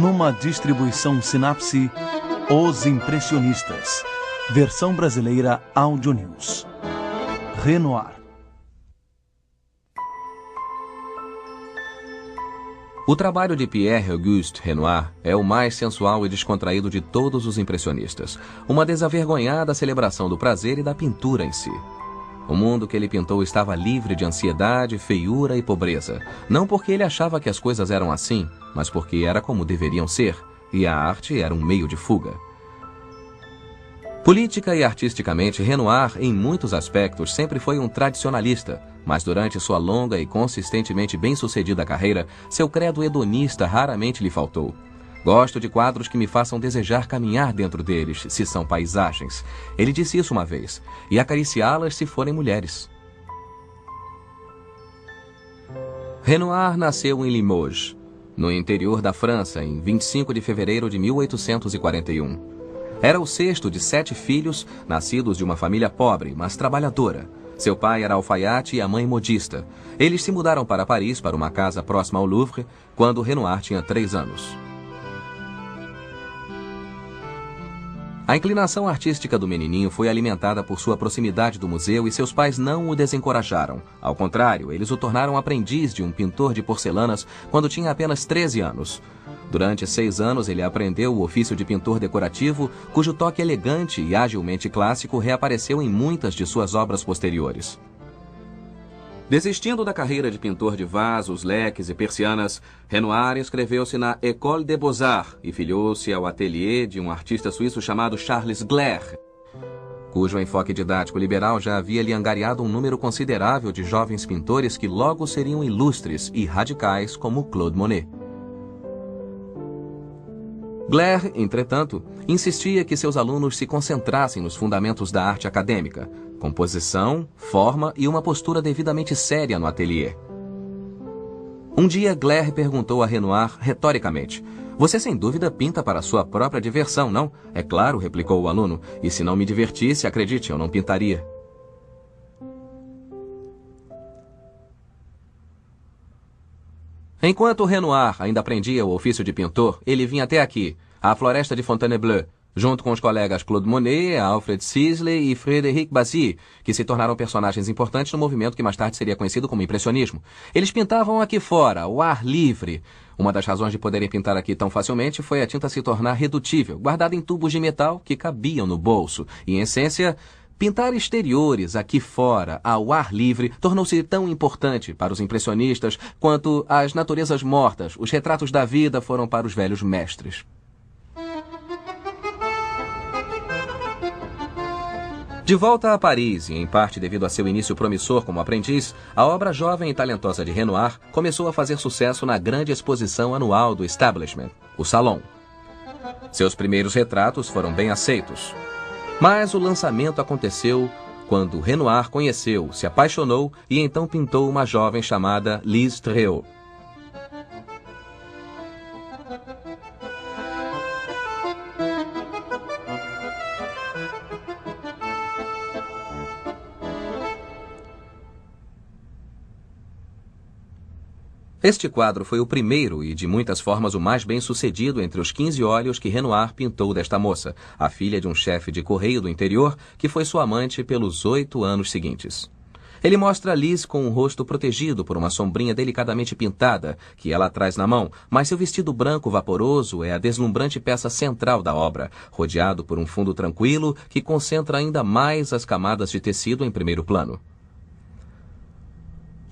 Numa distribuição Sinapse, Os Impressionistas. Versão brasileira Áudio News. Renoir. O trabalho de Pierre-Auguste Renoir é o mais sensual e descontraído de todos os impressionistas. Uma desavergonhada celebração do prazer e da pintura em si. O mundo que ele pintou estava livre de ansiedade, feiura e pobreza. Não porque ele achava que as coisas eram assim, mas porque era como deveriam ser, e a arte era um meio de fuga. Política e artisticamente, Renoir, em muitos aspectos, sempre foi um tradicionalista, mas durante sua longa e consistentemente bem-sucedida carreira, seu credo hedonista raramente lhe faltou. Gosto de quadros que me façam desejar caminhar dentro deles, se são paisagens. Ele disse isso uma vez, e acariciá-las se forem mulheres. Renoir nasceu em Limoges, no interior da França, em 25 de fevereiro de 1841. Era o sexto de 7 filhos, nascidos de uma família pobre, mas trabalhadora. Seu pai era alfaiate e a mãe modista. Eles se mudaram para Paris, para uma casa próxima ao Louvre, quando Renoir tinha 3 anos. A inclinação artística do menininho foi alimentada por sua proximidade do museu e seus pais não o desencorajaram. Ao contrário, eles o tornaram aprendiz de um pintor de porcelanas quando tinha apenas 13 anos. Durante 6 anos, ele aprendeu o ofício de pintor decorativo, cujo toque elegante e agilmente clássico reapareceu em muitas de suas obras posteriores. Desistindo da carreira de pintor de vasos, leques e persianas, Renoir inscreveu-se na École des Beaux-Arts e filiou-se ao ateliê de um artista suíço chamado Charles Gleyre, cujo enfoque didático liberal já havia lhe angariado um número considerável de jovens pintores que logo seriam ilustres e radicais como Claude Monet. Gleyre, entretanto, insistia que seus alunos se concentrassem nos fundamentos da arte acadêmica, composição, forma e uma postura devidamente séria no ateliê. Um dia, Gleyre perguntou a Renoir retoricamente: "Você sem dúvida pinta para sua própria diversão, não?" "É claro", replicou o aluno, "e se não me divertisse, acredite, eu não pintaria." Enquanto Renoir ainda aprendia o ofício de pintor, ele vinha até aqui, à floresta de Fontainebleau, junto com os colegas Claude Monet, Alfred Sisley e Frédéric Bazille, que se tornaram personagens importantes no movimento que mais tarde seria conhecido como impressionismo. Eles pintavam aqui fora, ao ar livre. Uma das razões de poderem pintar aqui tão facilmente foi a tinta se tornar redutível, guardada em tubos de metal que cabiam no bolso. E, em essência, pintar exteriores aqui fora, ao ar livre, tornou-se tão importante para os impressionistas quanto as naturezas mortas, os retratos da vida foram para os velhos mestres. De volta a Paris, e em parte devido a seu início promissor como aprendiz, a obra jovem e talentosa de Renoir começou a fazer sucesso na grande exposição anual do Establishment, o Salon. Seus primeiros retratos foram bem aceitos. Mas o lançamento aconteceu quando Renoir conheceu, se apaixonou e então pintou uma jovem chamada Lise Tréault. Este quadro foi o primeiro e, de muitas formas, o mais bem-sucedido entre os 15 óleos que Renoir pintou desta moça, a filha de um chefe de correio do interior, que foi sua amante pelos 8 anos seguintes. Ele mostra Lise com o rosto protegido por uma sombrinha delicadamente pintada, que ela traz na mão, mas seu vestido branco vaporoso é a deslumbrante peça central da obra, rodeado por um fundo tranquilo que concentra ainda mais as camadas de tecido em primeiro plano.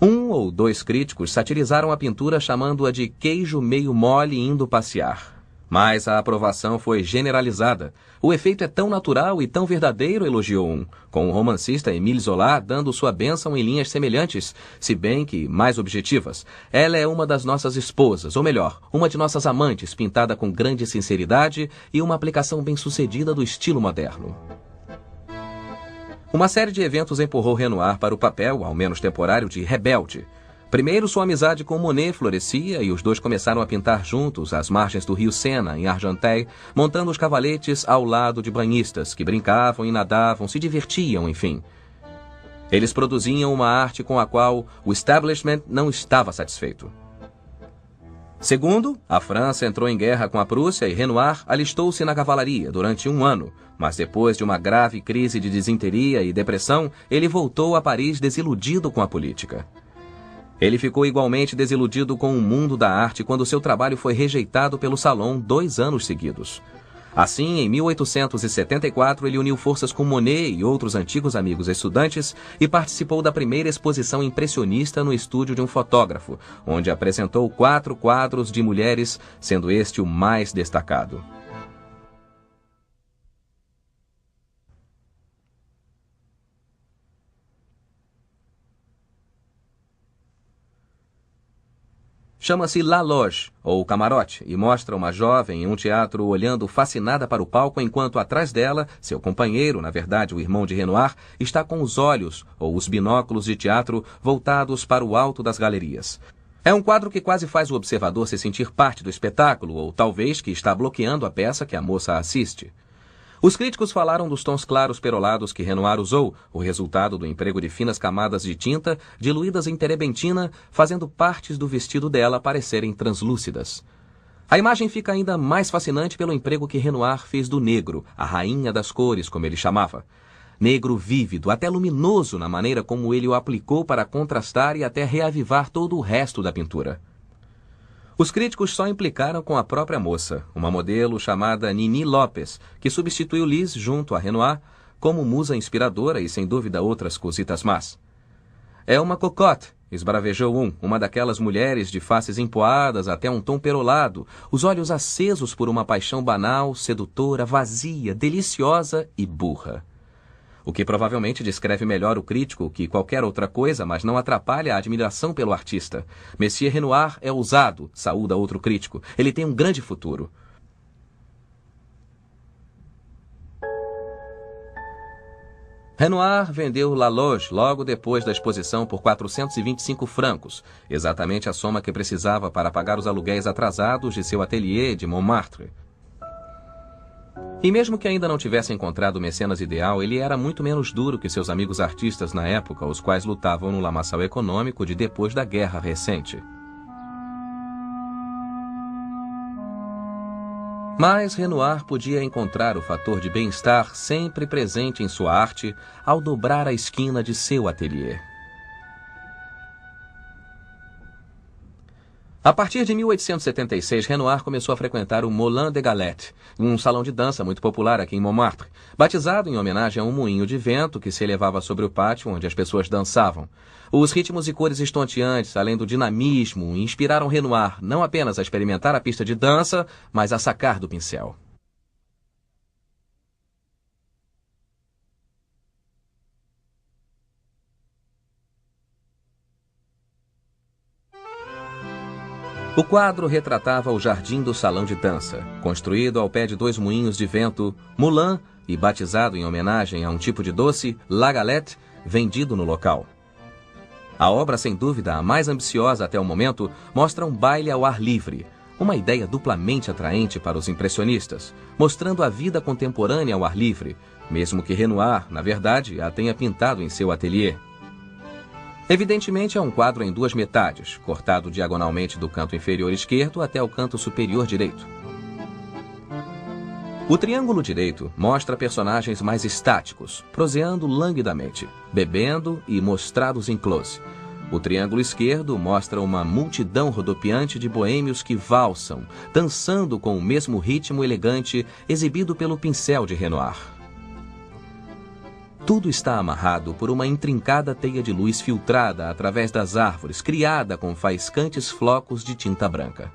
1 ou 2 críticos satirizaram a pintura chamando-a de queijo meio mole indo passear. Mas a aprovação foi generalizada. O efeito é tão natural e tão verdadeiro, elogiou um, com o romancista Émile Zola dando sua bênção em linhas semelhantes, se bem que mais objetivas. Ela é uma das nossas esposas, ou melhor, uma de nossas amantes, pintada com grande sinceridade e uma aplicação bem-sucedida do estilo moderno. Uma série de eventos empurrou Renoir para o papel, ao menos temporário, de rebelde. Primeiro, sua amizade com Monet florescia e os dois começaram a pintar juntos às margens do rio Sena, em Argenteuil, montando os cavaletes ao lado de banhistas, que brincavam e nadavam, se divertiam, enfim. Eles produziam uma arte com a qual o establishment não estava satisfeito. Segundo, a França entrou em guerra com a Prússia e Renoir alistou-se na cavalaria durante 1 ano, mas depois de uma grave crise de desinteria e depressão, ele voltou a Paris desiludido com a política. Ele ficou igualmente desiludido com o mundo da arte quando seu trabalho foi rejeitado pelo Salon 2 anos seguidos. Assim, em 1874, ele uniu forças com Monet e outros antigos amigos estudantes e participou da primeira exposição impressionista no estúdio de um fotógrafo, onde apresentou 4 quadros de mulheres, sendo este o mais destacado. Chama-se La Loge, ou Camarote, e mostra uma jovem em um teatro olhando fascinada para o palco, enquanto atrás dela, seu companheiro, na verdade o irmão de Renoir, está com os olhos, ou os binóculos de teatro, voltados para o alto das galerias. É um quadro que quase faz o observador se sentir parte do espetáculo, ou talvez que está bloqueando a peça que a moça assiste. Os críticos falaram dos tons claros perolados que Renoir usou, o resultado do emprego de finas camadas de tinta diluídas em terebentina, fazendo partes do vestido dela parecerem translúcidas. A imagem fica ainda mais fascinante pelo emprego que Renoir fez do negro, a rainha das cores, como ele chamava. Negro vívido, até luminoso na maneira como ele o aplicou para contrastar e até reavivar todo o resto da pintura. Os críticos só implicaram com a própria moça, uma modelo chamada Nini Lopes, que substituiu Liz junto a Renoir como musa inspiradora e sem dúvida outras cositas más. É uma cocotte, esbravejou uma daquelas mulheres de faces empoadas até um tom perolado, os olhos acesos por uma paixão banal, sedutora, vazia, deliciosa e burra. O que provavelmente descreve melhor o crítico que qualquer outra coisa, mas não atrapalha a admiração pelo artista. Monsieur Renoir é ousado, saúda outro crítico. Ele tem um grande futuro. Renoir vendeu La Loge logo depois da exposição por 425 francos, exatamente a soma que precisava para pagar os aluguéis atrasados de seu ateliê de Montmartre. E mesmo que ainda não tivesse encontrado o mecenas ideal, ele era muito menos duro que seus amigos artistas na época, os quais lutavam no lamaçal econômico de depois da guerra recente. Mas Renoir podia encontrar o fator de bem-estar sempre presente em sua arte ao dobrar a esquina de seu ateliê. A partir de 1876, Renoir começou a frequentar o Moulin des Galettes, um salão de dança muito popular aqui em Montmartre, batizado em homenagem a um moinho de vento que se elevava sobre o pátio onde as pessoas dançavam. Os ritmos e cores estonteantes, além do dinamismo, inspiraram Renoir não apenas a experimentar a pista de dança, mas a sacar do pincel. O quadro retratava o jardim do salão de dança, construído ao pé de 2 moinhos de vento, Moulin, e batizado em homenagem a um tipo de doce, La Galette, vendido no local. A obra, sem dúvida, a mais ambiciosa até o momento, mostra um baile ao ar livre, uma ideia duplamente atraente para os impressionistas, mostrando a vida contemporânea ao ar livre, mesmo que Renoir, na verdade, a tenha pintado em seu ateliê. Evidentemente é um quadro em 2 metades, cortado diagonalmente do canto inferior esquerdo até o canto superior direito. O triângulo direito mostra personagens mais estáticos, proseando languidamente, bebendo e mostrados em close. O triângulo esquerdo mostra uma multidão rodopiante de boêmios que valsam, dançando com o mesmo ritmo elegante exibido pelo pincel de Renoir. Tudo está amarrado por uma intrincada teia de luz filtrada através das árvores, criada com faiscantes flocos de tinta branca.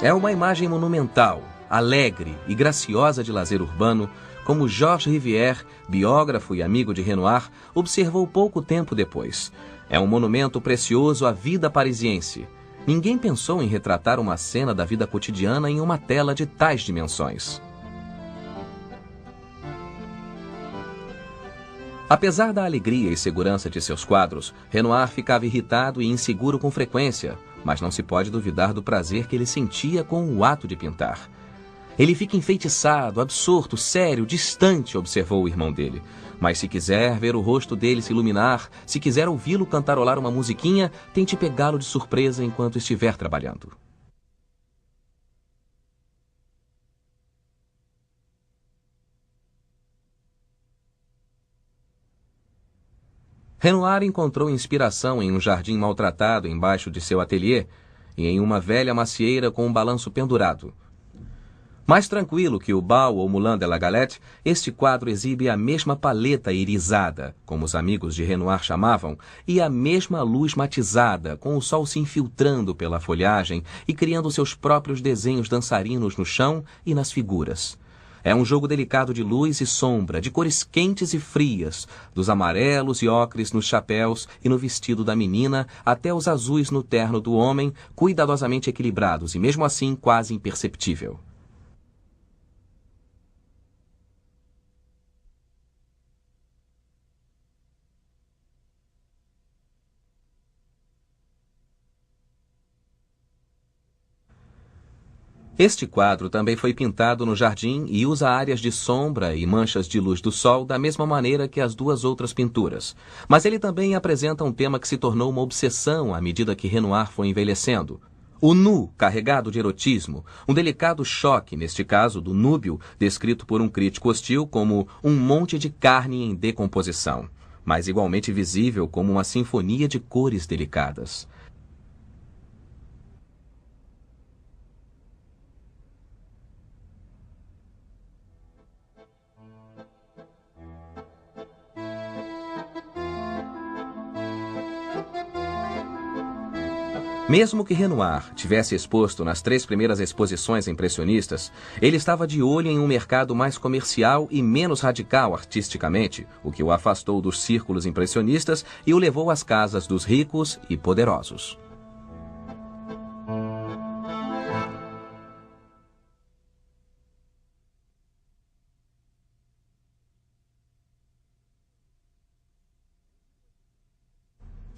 É uma imagem monumental, alegre e graciosa de lazer urbano, como Georges Rivière, biógrafo e amigo de Renoir, observou pouco tempo depois. É um monumento precioso à vida parisiense. Ninguém pensou em retratar uma cena da vida cotidiana em uma tela de tais dimensões. Apesar da alegria e segurança de seus quadros, Renoir ficava irritado e inseguro com frequência, mas não se pode duvidar do prazer que ele sentia com o ato de pintar. Ele fica enfeitiçado, absorto, sério, distante, observou o irmão dele. Mas se quiser ver o rosto dele se iluminar, se quiser ouvi-lo cantarolar uma musiquinha, tente pegá-lo de surpresa enquanto estiver trabalhando. Renoir encontrou inspiração em um jardim maltratado embaixo de seu ateliê e em uma velha macieira com um balanço pendurado. Mais tranquilo que o Bal ou Moulin de la Galette, este quadro exibe a mesma paleta irisada, como os amigos de Renoir chamavam, e a mesma luz matizada, com o sol se infiltrando pela folhagem e criando seus próprios desenhos dançarinos no chão e nas figuras. É um jogo delicado de luz e sombra, de cores quentes e frias, dos amarelos e ocres nos chapéus e no vestido da menina, até os azuis no terno do homem, cuidadosamente equilibrados e mesmo assim quase imperceptível. Este quadro também foi pintado no jardim e usa áreas de sombra e manchas de luz do sol da mesma maneira que as duas outras pinturas. Mas ele também apresenta um tema que se tornou uma obsessão à medida que Renoir foi envelhecendo. O nu, carregado de erotismo, um delicado choque, neste caso, do núbio, descrito por um crítico hostil como um monte de carne em decomposição, mas igualmente visível como uma sinfonia de cores delicadas. Mesmo que Renoir tivesse exposto nas 3 primeiras exposições impressionistas, ele estava de olho em um mercado mais comercial e menos radical artisticamente, o que o afastou dos círculos impressionistas e o levou às casas dos ricos e poderosos.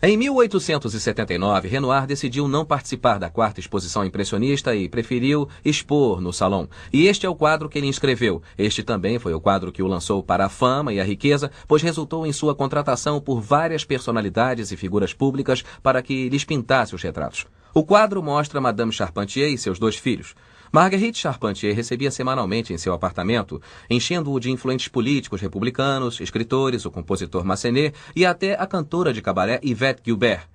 Em 1879, Renoir decidiu não participar da 4ª exposição impressionista e preferiu expor no salão. E este é o quadro que ele inscreveu. Este também foi o quadro que o lançou para a fama e a riqueza, pois resultou em sua contratação por várias personalidades e figuras públicas para que lhes pintasse os retratos. O quadro mostra Madame Charpentier e seus 2 filhos. Marguerite Charpentier recebia semanalmente em seu apartamento, enchendo-o de influentes políticos republicanos, escritores, o compositor Massenet e até a cantora de cabaré Yvette Guilbert.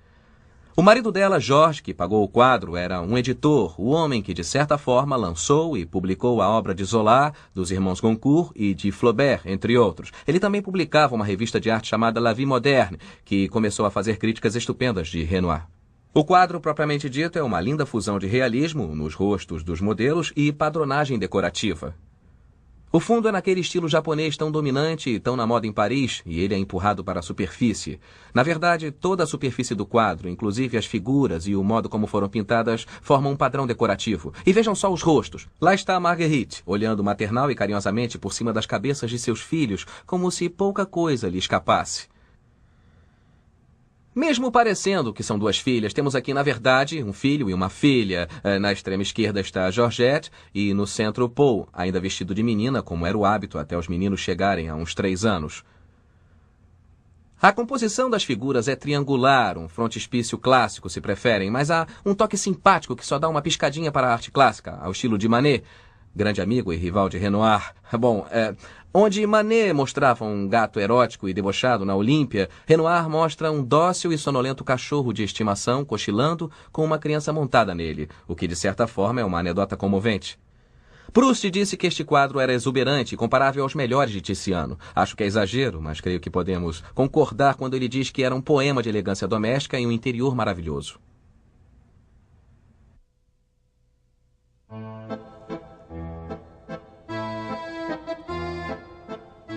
O marido dela, Georges, que pagou o quadro, era um editor, o homem que, de certa forma, lançou e publicou a obra de Zola, dos irmãos Goncourt e de Flaubert, entre outros. Ele também publicava uma revista de arte chamada La Vie Moderne, que começou a fazer críticas estupendas de Renoir. O quadro, propriamente dito, é uma linda fusão de realismo nos rostos dos modelos e padronagem decorativa. O fundo é naquele estilo japonês tão dominante e tão na moda em Paris, e ele é empurrado para a superfície. Na verdade, toda a superfície do quadro, inclusive as figuras e o modo como foram pintadas, formam um padrão decorativo. E vejam só os rostos. Lá está a Marguerite, olhando maternal e carinhosamente por cima das cabeças de seus filhos, como se pouca coisa lhe escapasse. Mesmo parecendo que são 2 filhas, temos aqui, na verdade, um filho e uma filha. Na extrema esquerda está Georgette e no centro Paul, ainda vestido de menina, como era o hábito até os meninos chegarem a uns 3 anos. A composição das figuras é triangular, um frontispício clássico, se preferem, mas há um toque simpático que só dá uma piscadinha para a arte clássica, ao estilo de Manet, grande amigo e rival de Renoir. Onde Manet mostrava um gato erótico e debochado na Olímpia, Renoir mostra um dócil e sonolento cachorro de estimação cochilando com uma criança montada nele, o que de certa forma é uma anedota comovente. Proust disse que este quadro era exuberante e comparável aos melhores de Tiziano. Acho que é exagero, mas creio que podemos concordar quando ele diz que era um poema de elegância doméstica e um interior maravilhoso.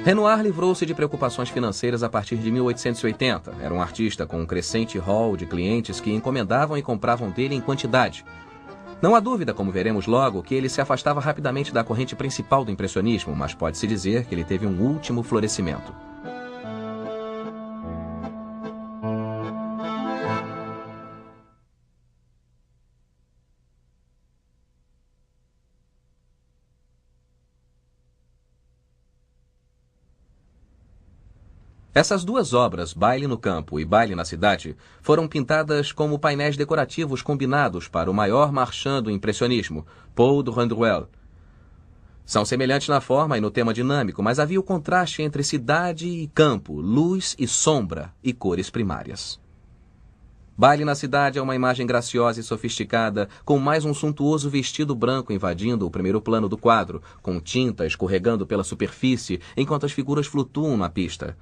Renoir livrou-se de preocupações financeiras a partir de 1880. Era um artista com um crescente hall de clientes que encomendavam e compravam dele em quantidade. Não há dúvida, como veremos logo, que ele se afastava rapidamente da corrente principal do impressionismo, mas pode-se dizer que ele teve um último florescimento. Essas duas obras, Baile no Campo e Baile na Cidade, foram pintadas como painéis decorativos combinados para o maior marchand do impressionismo, Paul Durand-Ruel. São semelhantes na forma e no tema dinâmico, mas havia o contraste entre cidade e campo, luz e sombra e cores primárias. Baile na Cidade é uma imagem graciosa e sofisticada, com mais um suntuoso vestido branco invadindo o primeiro plano do quadro, com tinta escorregando pela superfície enquanto as figuras flutuam na pista.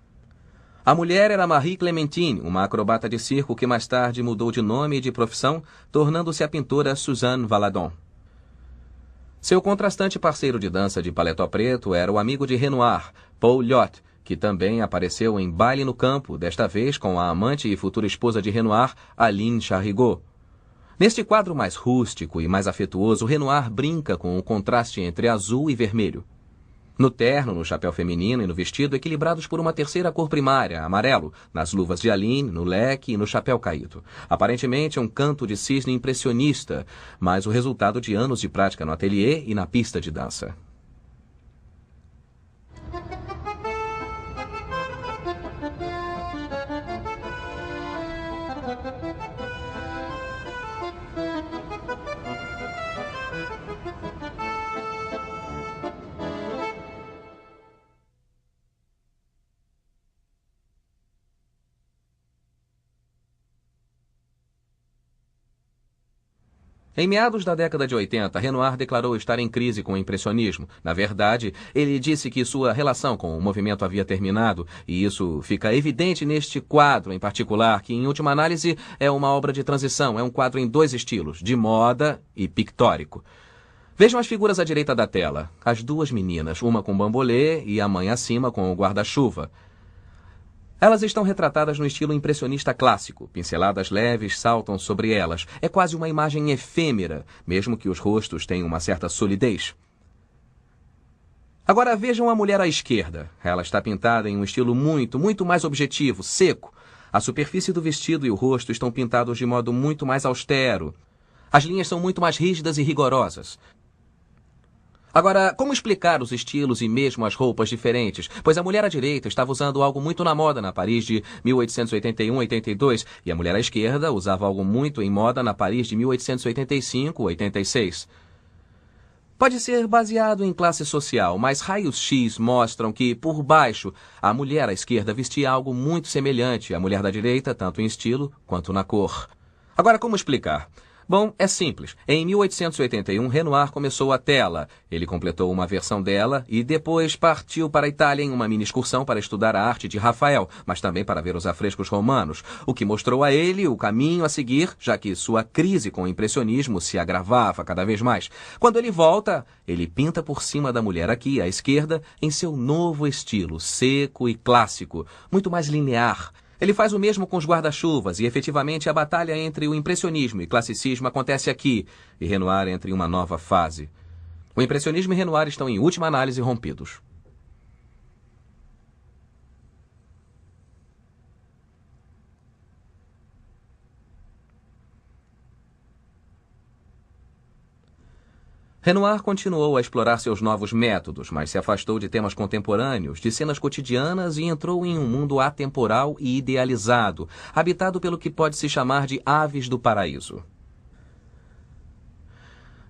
A mulher era Marie Clementine, uma acrobata de circo que mais tarde mudou de nome e de profissão, tornando-se a pintora Suzanne Valadon. Seu contrastante parceiro de dança de paletó preto era o amigo de Renoir, Paul Lyotte, que também apareceu em Baile no Campo, desta vez com a amante e futura esposa de Renoir, Aline Charrigot. Neste quadro mais rústico e mais afetuoso, Renoir brinca com o contraste entre azul e vermelho. No terno, no chapéu feminino e no vestido, equilibrados por uma terceira cor primária, amarelo, nas luvas de Aline, no leque e no chapéu caído. Aparentemente um canto de cisne impressionista, mas o resultado de anos de prática no ateliê e na pista de dança. Em meados da década de 80, Renoir declarou estar em crise com o impressionismo. Na verdade, ele disse que sua relação com o movimento havia terminado, e isso fica evidente neste quadro em particular, que em última análise é uma obra de transição, é um quadro em dois estilos, de moda e pictórico. Vejam as figuras à direita da tela, as duas meninas, uma com bambolê e a mãe acima com o guarda-chuva. Elas estão retratadas no estilo impressionista clássico. Pinceladas leves saltam sobre elas. É quase uma imagem efêmera, mesmo que os rostos tenham uma certa solidez. Agora vejam a mulher à esquerda. Ela está pintada em um estilo muito mais objetivo, seco. A superfície do vestido e o rosto estão pintados de modo muito mais austero. As linhas são muito mais rígidas e rigorosas. Agora, como explicar os estilos e mesmo as roupas diferentes? Pois a mulher à direita estava usando algo muito na moda na Paris de 1881-82 e a mulher à esquerda usava algo muito em moda na Paris de 1885-86. Pode ser baseado em classe social, mas raios-x mostram que, por baixo, a mulher à esquerda vestia algo muito semelhante à mulher da direita, tanto em estilo quanto na cor. Agora, como explicar? Bom, é simples. Em 1881, Renoir começou a tela. Ele completou uma versão dela e depois partiu para a Itália em uma mini excursão para estudar a arte de Rafael, mas também para ver os afrescos romanos, o que mostrou a ele o caminho a seguir, já que sua crise com o impressionismo se agravava cada vez mais. Quando ele volta, ele pinta por cima da mulher aqui, à esquerda, em seu novo estilo, seco e clássico, muito mais linear. Ele faz o mesmo com os guarda-chuvas e, efetivamente, a batalha entre o impressionismo e classicismo acontece aqui, e Renoir entra em uma nova fase. O impressionismo e Renoir estão, em última análise, rompidos. Renoir continuou a explorar seus novos métodos, mas se afastou de temas contemporâneos, de cenas cotidianas e entrou em um mundo atemporal e idealizado, habitado pelo que pode se chamar de aves do paraíso.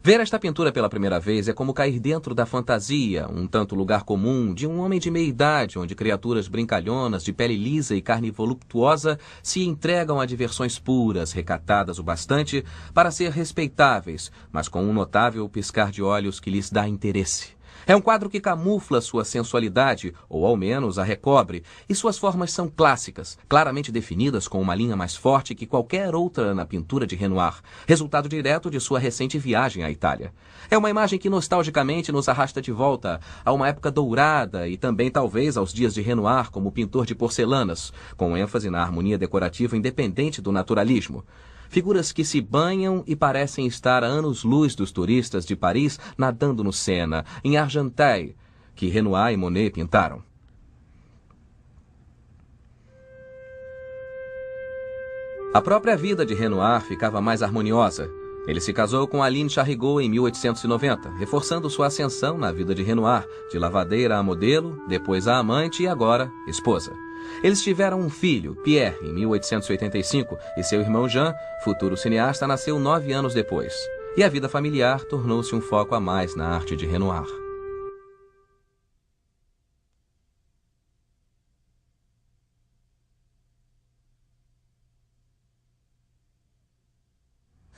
Ver esta pintura pela primeira vez é como cair dentro da fantasia, um tanto lugar comum, de um homem de meia-idade, onde criaturas brincalhonas, de pele lisa e carne voluptuosa, se entregam a diversões puras, recatadas o bastante para ser respeitáveis, mas com um notável piscar de olhos que lhes dá interesse. É um quadro que camufla sua sensualidade, ou ao menos a recobre, e suas formas são clássicas, claramente definidas com uma linha mais forte que qualquer outra na pintura de Renoir, resultado direto de sua recente viagem à Itália. É uma imagem que nostalgicamente nos arrasta de volta a uma época dourada e também talvez aos dias de Renoir como pintor de porcelanas, com ênfase na harmonia decorativa independente do naturalismo. Figuras que se banham e parecem estar a anos-luz dos turistas de Paris nadando no Sena, em Argenteuil, que Renoir e Monet pintaram. A própria vida de Renoir ficava mais harmoniosa. Ele se casou com Aline Charrigot em 1890, reforçando sua ascensão na vida de Renoir, de lavadeira a modelo, depois a amante e agora esposa. Eles tiveram um filho, Pierre, em 1885, e seu irmão Jean, futuro cineasta, nasceu 9 anos depois. E a vida familiar tornou-se um foco a mais na arte de Renoir.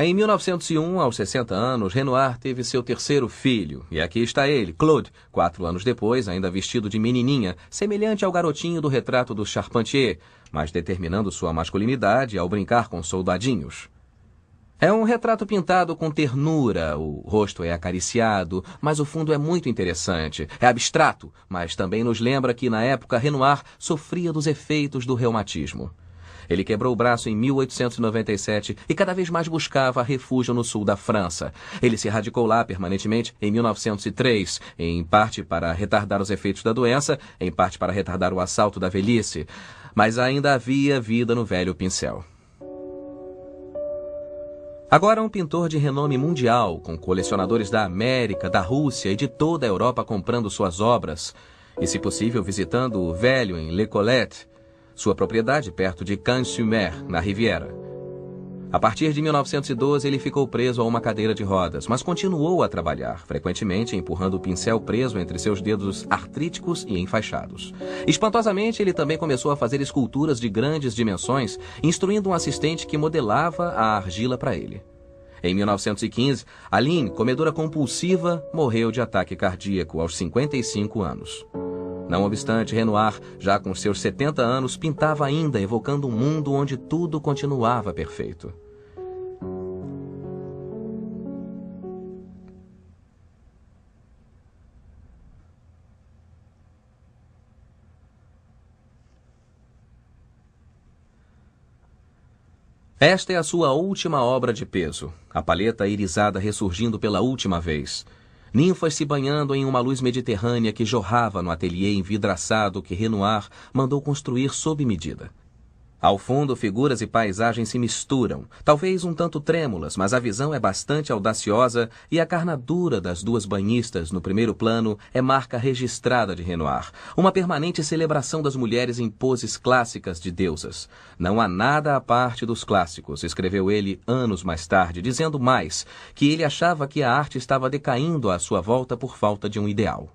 Em 1901, aos 60 anos, Renoir teve seu terceiro filho, e aqui está ele, Claude, 4 anos depois, ainda vestido de menininha, semelhante ao garotinho do retrato do Charpentier, mas determinando sua masculinidade ao brincar com soldadinhos. É um retrato pintado com ternura, o rosto é acariciado, mas o fundo é muito interessante, é abstrato, mas também nos lembra que, na época, Renoir sofria dos efeitos do reumatismo. Ele quebrou o braço em 1897 e cada vez mais buscava refúgio no sul da França. Ele se radicou lá permanentemente em 1903, em parte para retardar os efeitos da doença, em parte para retardar o assalto da velhice. Mas ainda havia vida no velho pincel. Agora um pintor de renome mundial, com colecionadores da América, da Rússia e de toda a Europa comprando suas obras, e se possível visitando o velho em Le Collet, sua propriedade perto de Cannes-sur-Mer, na Riviera. A partir de 1912, ele ficou preso a uma cadeira de rodas, mas continuou a trabalhar, frequentemente empurrando o pincel preso entre seus dedos artríticos e enfaixados. Espantosamente, ele também começou a fazer esculturas de grandes dimensões, instruindo um assistente que modelava a argila para ele. Em 1915, Aline, comedora compulsiva, morreu de ataque cardíaco aos 55 anos. Não obstante, Renoir, já com seus 70 anos, pintava ainda, evocando um mundo onde tudo continuava perfeito. Esta é a sua última obra de peso, a paleta irisada ressurgindo pela última vez. Ninfas se banhando em uma luz mediterrânea que jorrava no ateliê envidraçado que Renoir mandou construir sob medida. Ao fundo, figuras e paisagens se misturam, talvez um tanto trêmulas, mas a visão é bastante audaciosa e a carnadura das duas banhistas no primeiro plano é marca registrada de Renoir, uma permanente celebração das mulheres em poses clássicas de deusas. Não há nada à parte dos clássicos, escreveu ele anos mais tarde, dizendo mais, que ele achava que a arte estava decaindo à sua volta por falta de um ideal.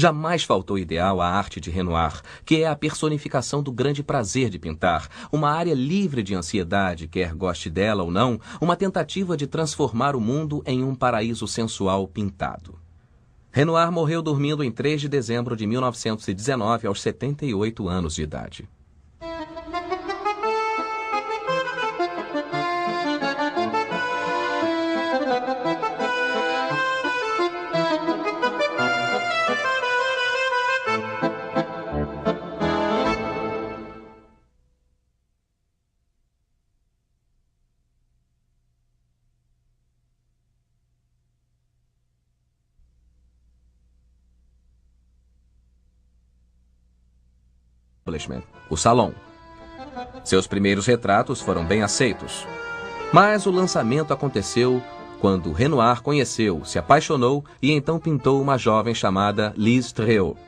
Jamais faltou ideal à arte de Renoir, que é a personificação do grande prazer de pintar, uma área livre de ansiedade, quer goste dela ou não, uma tentativa de transformar o mundo em um paraíso sensual pintado. Renoir morreu dormindo em 3 de dezembro de 1919, aos 78 anos de idade. O Salão. Seus primeiros retratos foram bem aceitos. Mas o lançamento aconteceu quando Renoir conheceu, se apaixonou e então pintou uma jovem chamada Lise Tréault.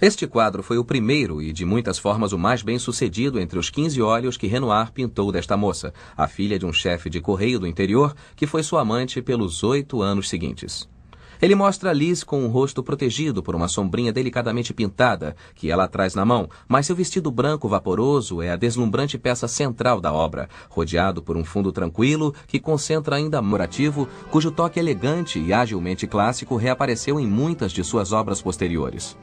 Este quadro foi o primeiro e, de muitas formas, o mais bem-sucedido entre os 15 óleos que Renoir pintou desta moça, a filha de um chefe de correio do interior, que foi sua amante pelos 8 anos seguintes. Ele mostra Lise com o rosto protegido por uma sombrinha delicadamente pintada, que ela traz na mão, mas seu vestido branco vaporoso é a deslumbrante peça central da obra, rodeado por um fundo tranquilo que concentra ainda morativo, cujo toque elegante e agilmente clássico reapareceu em muitas de suas obras posteriores.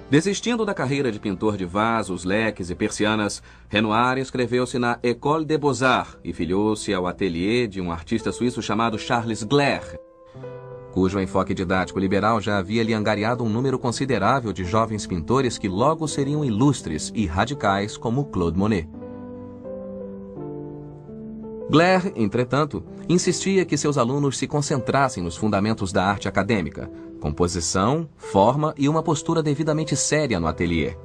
Desistindo da carreira de pintor de vasos, leques e persianas, Renoir inscreveu-se na École des Beaux-Arts e filiou-se ao ateliê de um artista suíço chamado Charles Gleyre, cujo enfoque didático liberal já havia lhe angariado um número considerável de jovens pintores que logo seriam ilustres e radicais como Claude Monet. Gleyre, entretanto, insistia que seus alunos se concentrassem nos fundamentos da arte acadêmica, composição, forma e uma postura devidamente séria no ateliê.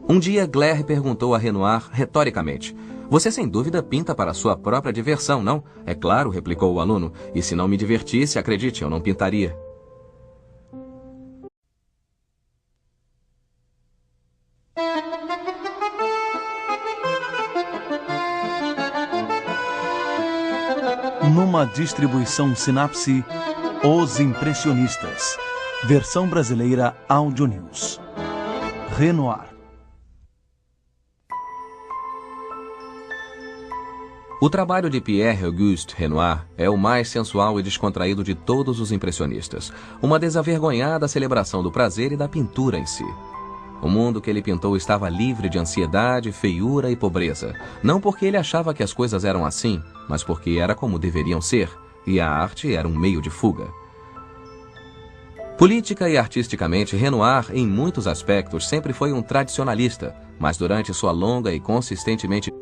Um dia, Gleyre perguntou a Renoir retoricamente: "Você sem dúvida pinta para sua própria diversão, não?" "É claro", replicou o aluno, "e se não me divertisse, acredite, eu não pintaria." Numa distribuição Sinapse, Os Impressionistas. Versão brasileira Audio News. Renoir. O trabalho de Pierre-Auguste Renoir é o mais sensual e descontraído de todos os impressionistas. Uma desavergonhada celebração do prazer e da pintura em si. O mundo que ele pintou estava livre de ansiedade, feiura e pobreza. Não porque ele achava que as coisas eram assim, mas porque era como deveriam ser, e a arte era um meio de fuga. Política e artisticamente, Renoir, em muitos aspectos, sempre foi um tradicionalista, mas durante sua longa e consistentemente...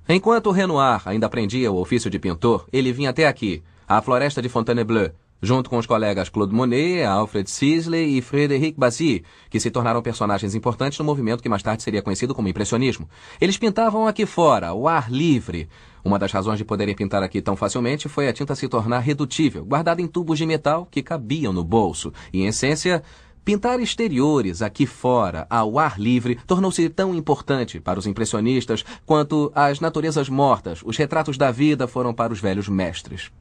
Enquanto Renoir ainda aprendia o ofício de pintor, ele vinha até aqui, à floresta de Fontainebleau, junto com os colegas Claude Monet, Alfred Sisley e Frédéric Bazzi, que se tornaram personagens importantes no movimento que mais tarde seria conhecido como impressionismo. Eles pintavam aqui fora, ao ar livre. Uma das razões de poderem pintar aqui tão facilmente foi a tinta se tornar redutível, guardada em tubos de metal que cabiam no bolso. E, em essência, pintar exteriores aqui fora, ao ar livre, tornou-se tão importante para os impressionistas quanto as naturezas mortas, os retratos da vida foram para os velhos mestres.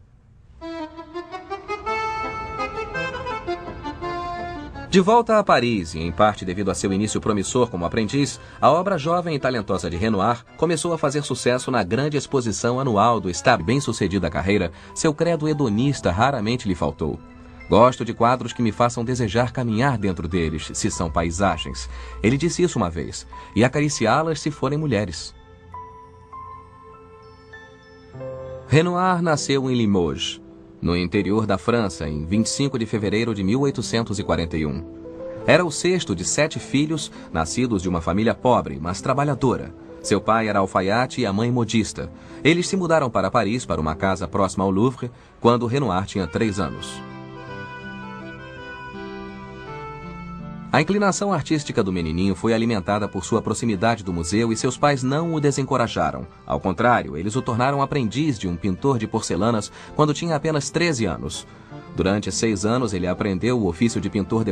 De volta a Paris, e em parte devido a seu início promissor como aprendiz, a obra jovem e talentosa de Renoir começou a fazer sucesso na grande exposição anual do Stab. Bem-sucedida carreira, seu credo hedonista raramente lhe faltou. "Gosto de quadros que me façam desejar caminhar dentro deles, se são paisagens." Ele disse isso uma vez, "e acariciá-las se forem mulheres." Renoir nasceu em Limoges, no interior da França, em 25 de fevereiro de 1841. Era o sexto de 7 filhos, nascidos de uma família pobre, mas trabalhadora. Seu pai era alfaiate e a mãe modista. Eles se mudaram para Paris, para uma casa próxima ao Louvre, quando Renoir tinha 3 anos. A inclinação artística do menininho foi alimentada por sua proximidade do museu e seus pais não o desencorajaram. Ao contrário, eles o tornaram aprendiz de um pintor de porcelanas quando tinha apenas 13 anos. Durante 6 anos, ele aprendeu o ofício de pintor